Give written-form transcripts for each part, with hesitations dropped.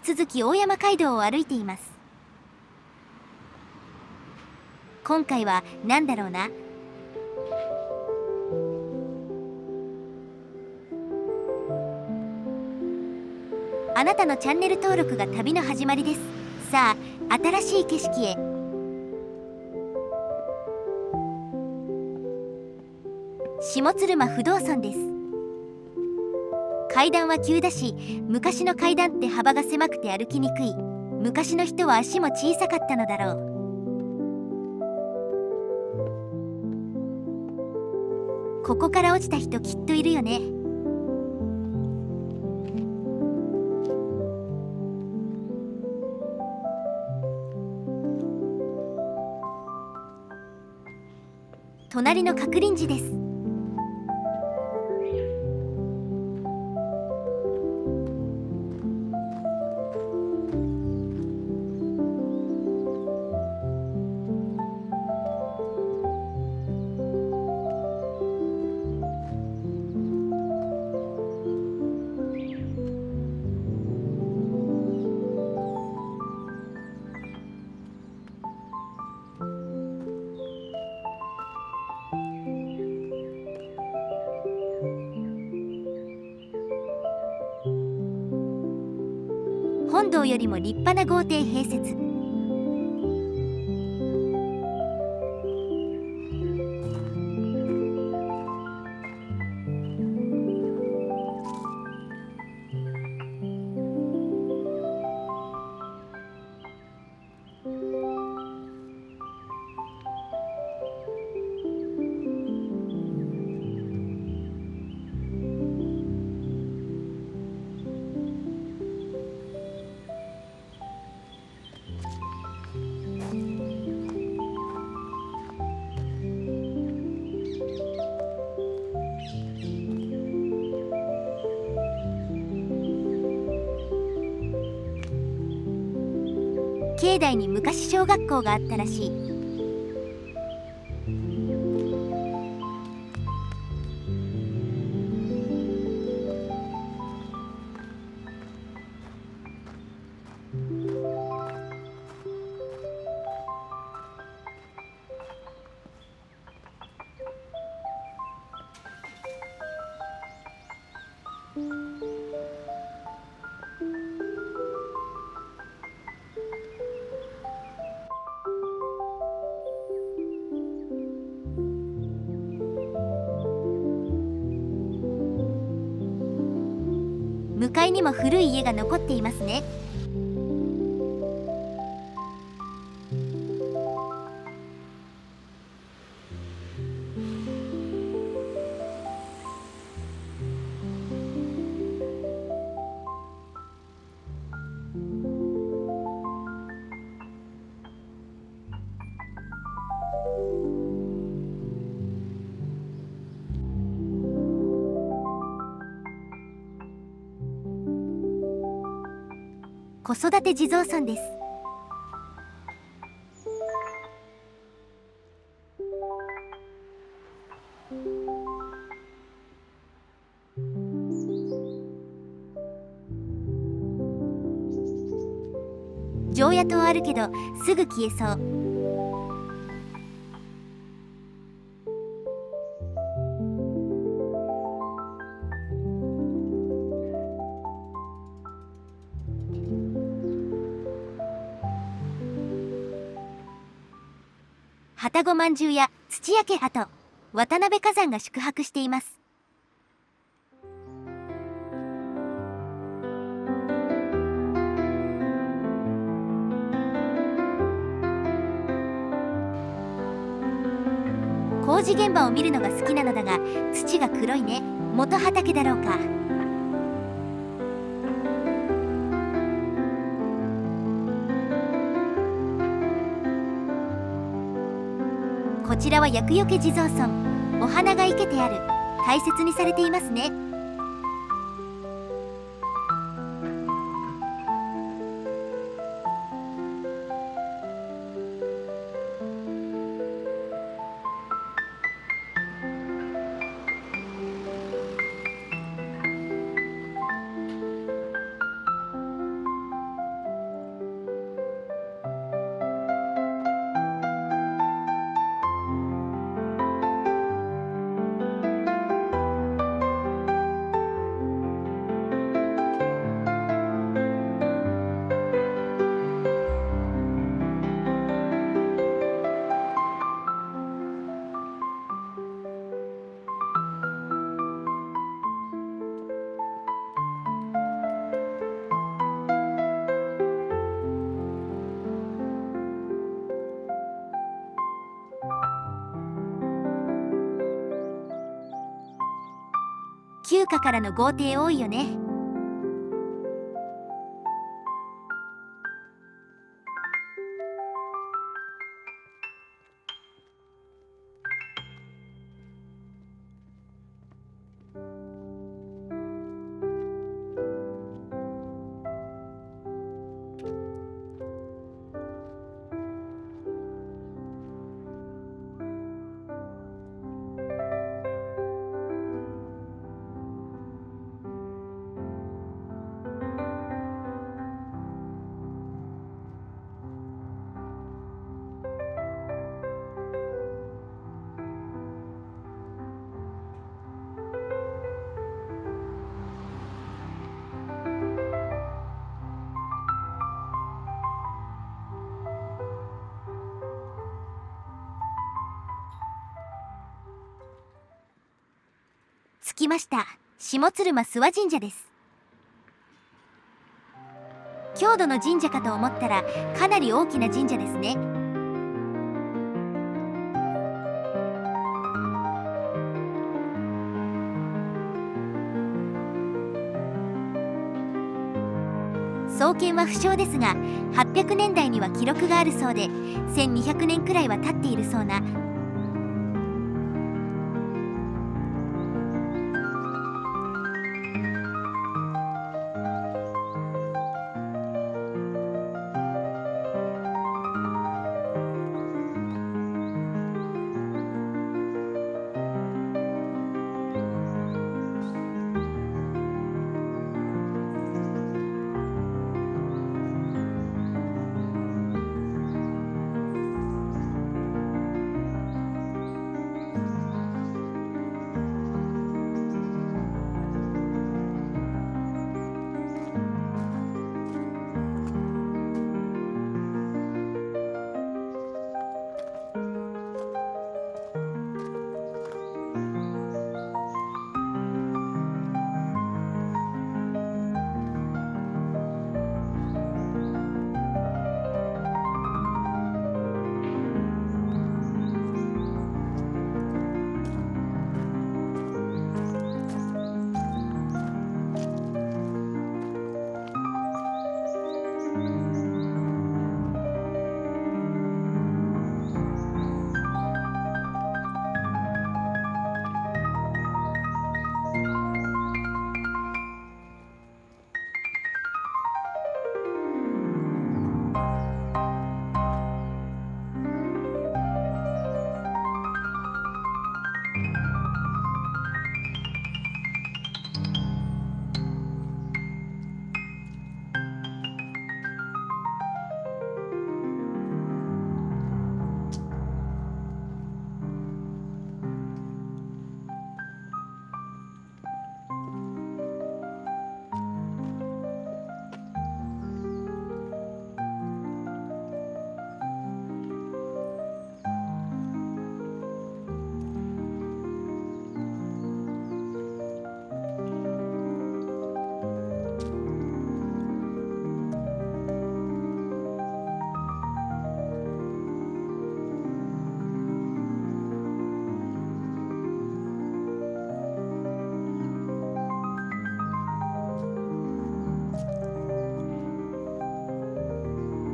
続き大山街道を歩いています。今回は何だろうな。あなたのチャンネル登録が旅の始まりです。さあ、新しい景色へ。下鶴間不動尊です。階段は急だし、昔の階段って幅が狭くて歩きにくい。昔の人は足も小さかったのだろう。ここから落ちた人きっといるよね。隣の鶴林寺です。本堂よりも立派な豪邸併設。境内に昔小学校があったらしい。向かいにも古い家が残っていますね。子育て地蔵さんです。常夜灯あるけどすぐ消えそう。旅籠まんじゅうや土屋家跡、渡辺崋山が宿泊しています。工事現場を見るのが好きなのだが、土が黒いね。元畑だろうか。こちらは厄除け地蔵尊。お花が生けてある。大切にされていますね。旧家からの豪邸多いよね。着きました。下鶴間諏訪神社です。郷土の神社かと思ったらかなり大きな神社ですね。創建は不詳ですが、800年代には記録があるそうで、1200年くらいは経っているそうな。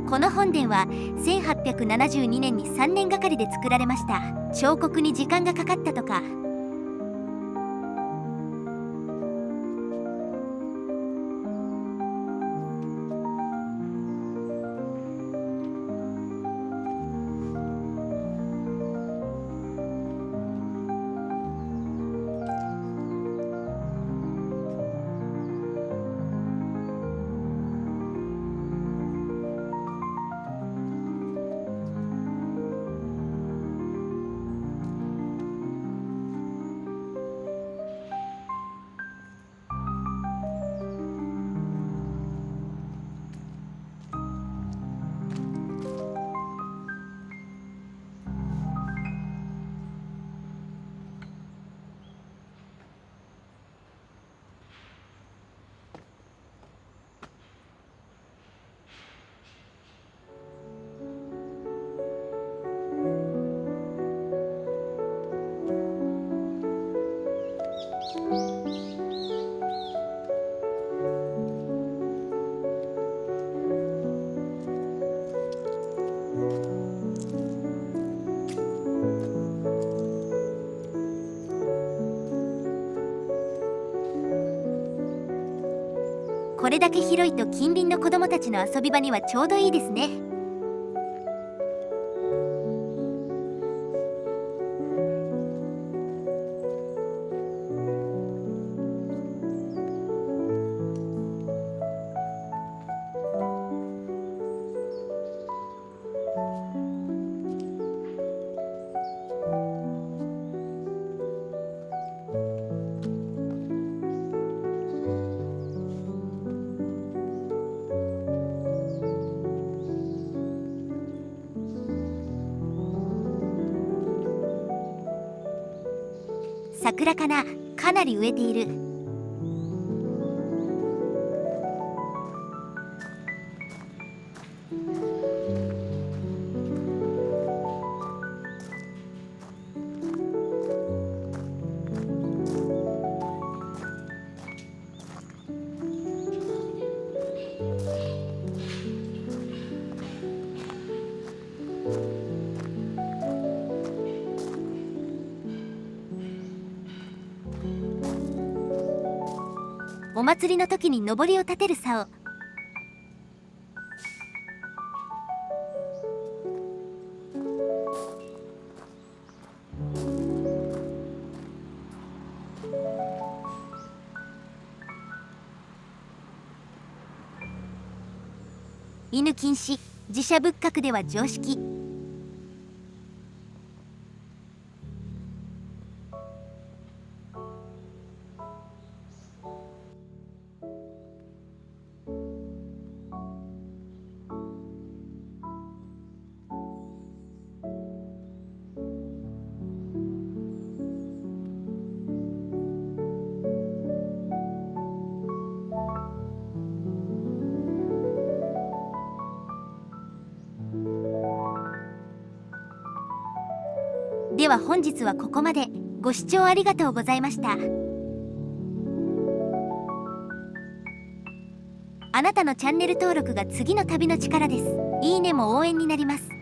この本殿は1872年に3年がかりで作られました。彫刻に時間がかかったとか。これだけ広いと近隣の子供たちの遊び場にはちょうどいいですね。桜かな、かなり植えている。お祭りの時にのぼりを立てる竿。犬禁止、寺社仏閣では常識。では本日はここまで。ご視聴ありがとうございました。あなたのチャンネル登録が次の旅の力です。いいねも応援になります。